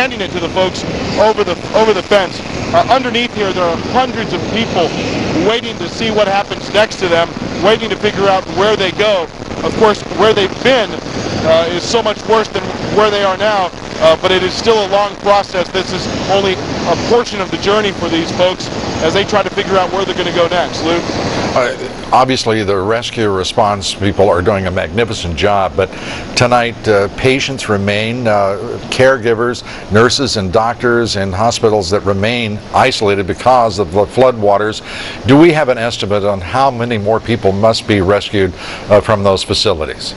handing it to the folks over the fence. Underneath here, there are hundreds of people waiting to see what happens next to them, waiting to figure out where they go. Of course, where they've been is so much worse than where they are now, but it is still a long process. This is only a portion of the journey for these folks as they try to figure out where they're going to go next. Luke? Obviously, the rescue response people are doing a magnificent job, but tonight patients remain, caregivers, nurses and doctors in hospitals that remain isolated because of the floodwaters. Do we have an estimate on how many more people must be rescued from those facilities?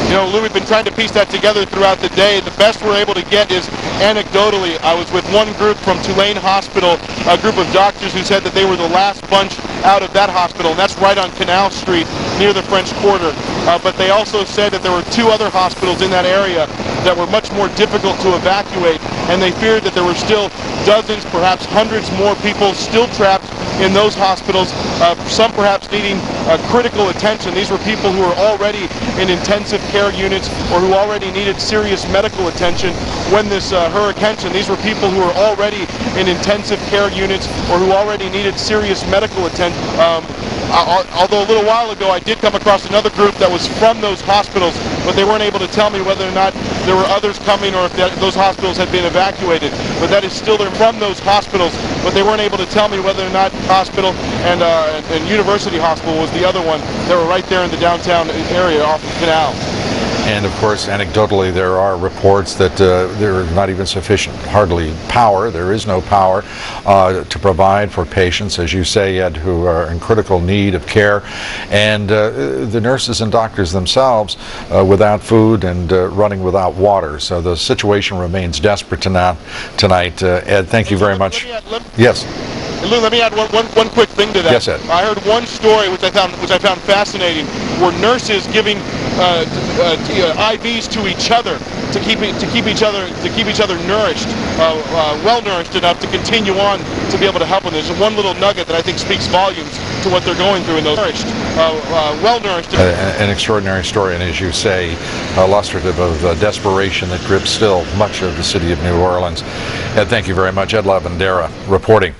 You know, Lou, we've been trying to piece that together throughout the day. The best we're able to get is anecdotally. I was with one group from Tulane Hospital, a group of doctors who said that they were the last bunch out of that hospital, and that's right on Canal Street near the French Quarter. But they also said that there were 2 other hospitals in that area that were much more difficult to evacuate, and they feared that there were still dozens, perhaps hundreds more people still trapped in those hospitals, some perhaps needing critical attention. These were people who were already in intensive care units or who already needed serious medical attention when this hurricane. These were people who were already in intensive care units or who already needed serious medical attention. Although a little while ago I did come across another group that was from those hospitals, but they weren't able to tell me whether or not there were others coming or if those hospitals had been evacuated. But that is still, they're from those hospitals, but they weren't able to tell me whether or not hospital and University Hospital was the other one. They were right there in the downtown area off the canal. And of course, anecdotally, there are reports that there is not even sufficient, hardly power. There is no power to provide for patients, as you say, Ed, who are in critical need of care. And the nurses and doctors themselves without food and running without water. So the situation remains desperate tonight. Ed, thank you very much. Yes. Lou, let me add one quick thing to that. Yes, Ed. I heard one story which I found fascinating, where nurses giving IVs to each other to keep each other nourished, well nourished enough to continue on to be able to help them. There's one little nugget that I think speaks volumes to what they're going through in those nourished, well nourished. An extraordinary story, and as you say, illustrative of desperation that grips still much of the city of New Orleans. Ed, thank you very much. Ed Lavandera reporting.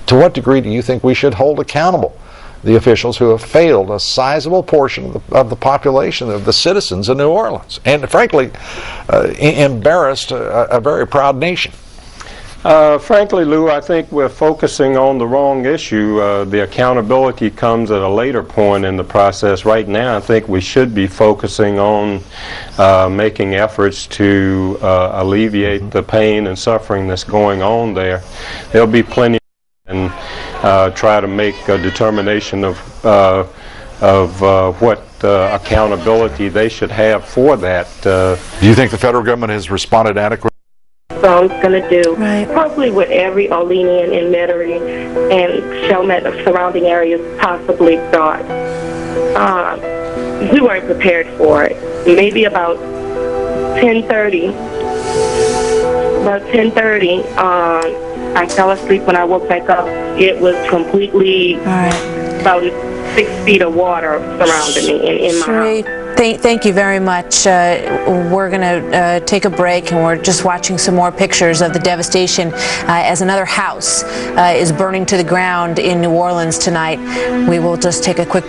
To what degree do you think we should hold accountable the officials who have failed a sizable portion of the population, of the citizens of New Orleans, and frankly embarrassed a very proud nation? Frankly, Lou, I think we're focusing on the wrong issue. The accountability comes at a later point in the process. Right now, I think we should be focusing on making efforts to alleviate the pain and suffering that's going on there. There'll be plenty and try to make a determination of what accountability they should have for that. Do you think the federal government has responded adequately? So I'm going to do probably what every Orleanian and Metairie and Chalmette of surrounding areas possibly thought. We weren't prepared for it. Maybe about 10:30. I fell asleep. When I woke back up, it was completely about 6 feet of water surrounding me in my house. Thank you very much. We're going to take a break, and we're just watching some more pictures of the devastation as another house is burning to the ground in New Orleans tonight. We will just take a quick